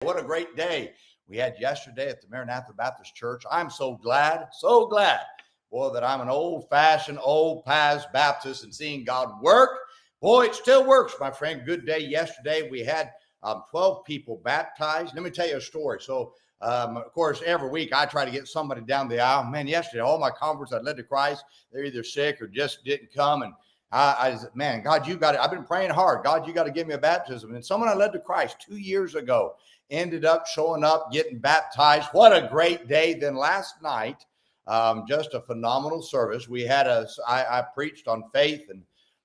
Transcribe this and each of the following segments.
What a great day we had yesterday at the Maranatha Baptist Church. I'm so glad, boy, that I'm an old-fashioned, old-past Baptist and seeing God work. Boy, it still works, my friend. Good day yesterday. We had 12 people baptized. Let me tell you a story. So, of course, every week I try to get somebody down the aisle. Man, yesterday, all my converts I led to Christ, they're either sick or just didn't come. And I said, man, God, you got it. I've been praying hard. God, you got to give me a baptism. And someone I led to Christ 2 years ago ended up showing up, getting baptized. What a great day. Then last night, just a phenomenal service. We had I preached on faith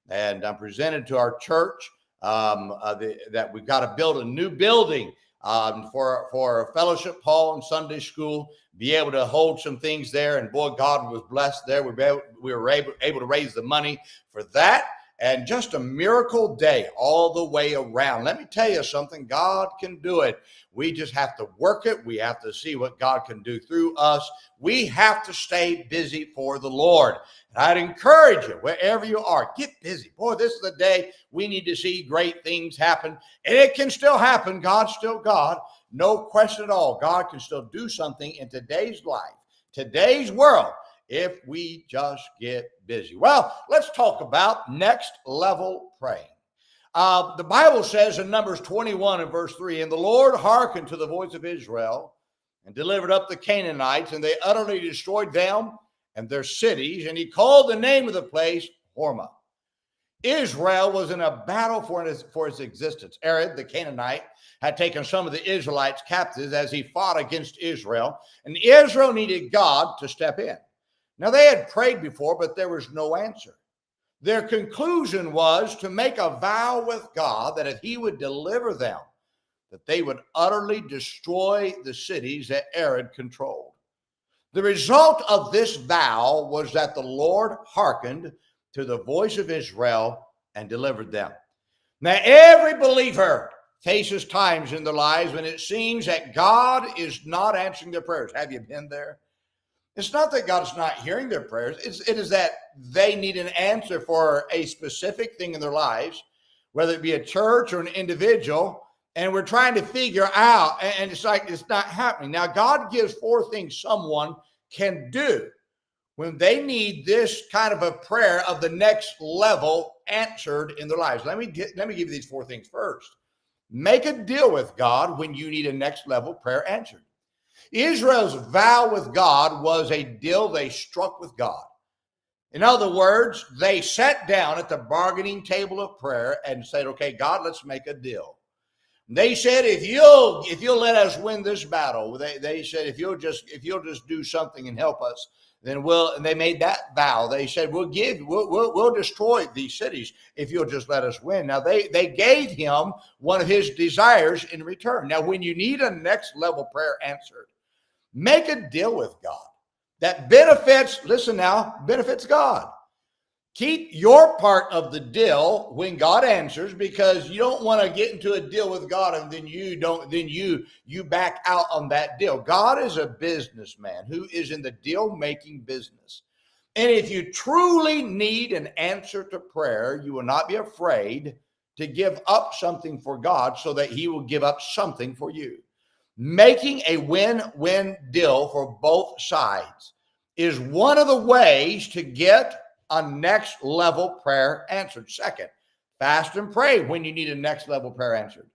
and presented to our church that we've got to build a new building for fellowship hall and Sunday school, be able to hold some things there. And boy, God was blessed there. We were able to raise the money for that. And just a miracle day all the way around. Let me tell you something. God can do it. We just have to work it. We have to see what God can do through us. We have to stay busy for the Lord. And I'd encourage you, wherever you are, get busy. Boy, this is the day we need to see great things happen. And it can still happen. God's still God. No question at all. God can still do something in today's life, today's world, if we just get busy. Well, let's talk about next level praying. The Bible says in Numbers 21 and verse 3, and the Lord hearkened to the voice of Israel and delivered up the Canaanites, and they utterly destroyed them and their cities, and he called the name of the place Hormah. Israel was in a battle for its existence. Arad, the Canaanite, had taken some of the Israelites captives as he fought against Israel, and Israel needed God to step in. Now, they had prayed before, but there was no answer. Their conclusion was to make a vow with God that if he would deliver them, that they would utterly destroy the cities that Arad controlled. The result of this vow was that the Lord hearkened to the voice of Israel and delivered them. Now, every believer faces times in their lives when it seems that God is not answering their prayers. Have you been there? It's not that God is not hearing their prayers. It is that they need an answer for a specific thing in their lives, whether it be a church or an individual, and we're trying to figure out, and it's like it's not happening. Now, God gives 4 things someone can do when they need this kind of a prayer of the next level answered in their lives. Let me give you these 4 things first. Make a deal with God when you need a next level prayer answered. Israel's vow with God was a deal they struck with God. In other words, they sat down at the bargaining table of prayer and said, okay, God, let's make a deal. They said, if you'll let us win this battle, they said, if you'll just do something and help us, then and they made that vow. They said, we'll destroy these cities if you'll just let us win. Now they gave him one of his desires in return. Now, when you need a next level prayer answered, make a deal with God that benefits God. Keep your part of the deal when God answers, because you don't want to get into a deal with God and then you back out on that deal. God is a businessman who is in the deal-making business. And if you truly need an answer to prayer, you will not be afraid to give up something for God so that he will give up something for you. Making a win-win deal for both sides is one of the ways to get a next level prayer answered. Second, fast and pray when you need a next level prayer answered.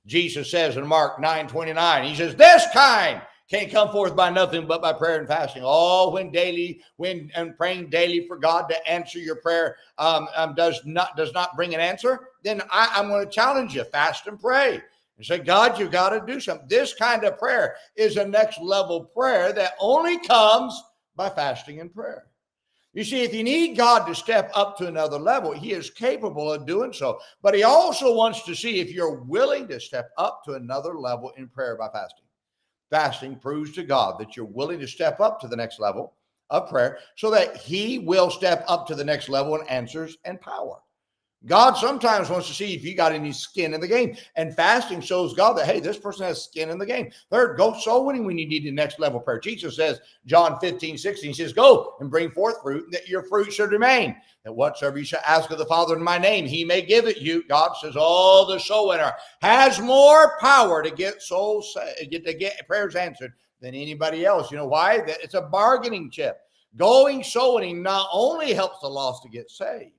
Jesus says in Mark 9:29, he says, this kind can't come forth by nothing but by prayer and fasting. When praying daily for God to answer your prayer does not bring an answer, then I'm going to challenge you, fast and pray. And say, God, you've got to do something. This kind of prayer is a next level prayer that only comes by fasting and prayer. You see, if you need God to step up to another level, he is capable of doing so. But he also wants to see if you're willing to step up to another level in prayer by fasting. Fasting proves to God that you're willing to step up to the next level of prayer so that he will step up to the next level in answers and power. God sometimes wants to see if you got any skin in the game. And fasting shows God that, hey, this person has skin in the game. Third, go soul winning when you need the next level prayer. Jesus says, John 15:16, he says, go and bring forth fruit, and that your fruit should remain. That whatsoever you shall ask of the Father in my name, he may give it you. God says, oh, the soul winner has more power to get prayers answered than anybody else. You know why? It's a bargaining chip. Going soul winning not only helps the lost to get saved,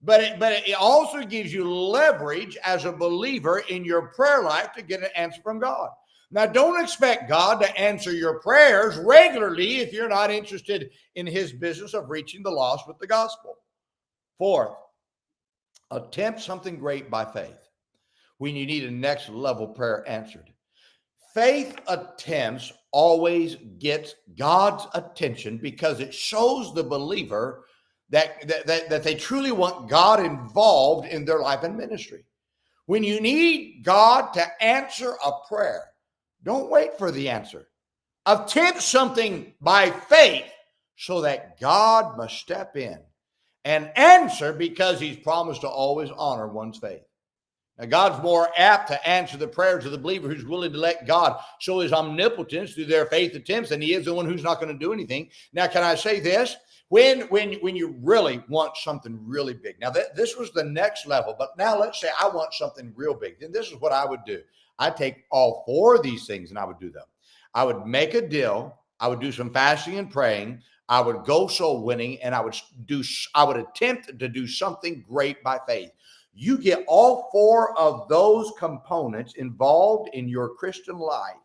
but it also gives you leverage as a believer in your prayer life to get an answer from God. Now, don't expect God to answer your prayers regularly if you're not interested in his business of reaching the lost with the gospel. Fourth, attempt something great by faith when you need a next level prayer answered. Faith attempts always gets God's attention because it shows the believer that they truly want God involved in their life and ministry. When you need God to answer a prayer, don't wait for the answer. Attempt something by faith so that God must step in and answer because he's promised to always honor one's faith. Now, God's more apt to answer the prayers of the believer who's willing to let God show his omnipotence through their faith attempts than he is the one who's not going to do anything. Now, can I say this? When you really want something really big. Now, this was the next level, but now let's say I want something real big. Then this is what I would do. I'd take all four of these things and I would do them. I would make a deal. I would do some fasting and praying. I would go soul winning, and I would attempt to do something great by faith. You get all four of those components involved in your Christian life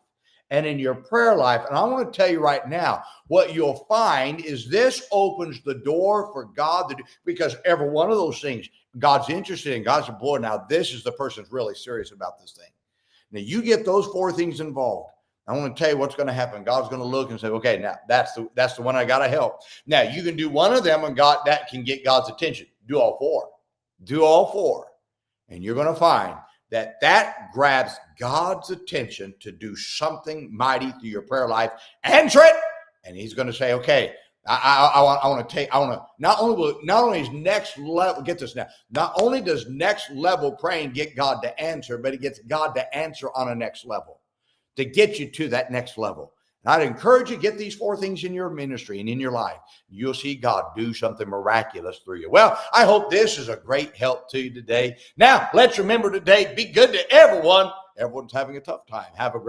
and in your prayer life. And I want to tell you right now, what you'll find is this opens the door for God to do, because every one of those things God's interested in. God's like, boy, now this is the person who's really serious about this thing. Now you get those four things involved. I want to tell you what's going to happen. God's going to look and say, okay, now that's the one I got to help. Now you can do one of them and that can get God's attention. Do all four. Do all four. And you're going to find that grabs God's attention to do something mighty through your prayer life. Answer it. And he's going to say, okay, I want to not only is next level, get this now, not only does next level praying get God to answer, but it gets God to answer on a next level to get you to that next level. And I'd encourage you to get these four things in your ministry and in your life. You'll see God do something miraculous through you. Well, I hope this is a great help to you today. Now, let's remember today, be good to everyone. Everyone's having a tough time. Have a great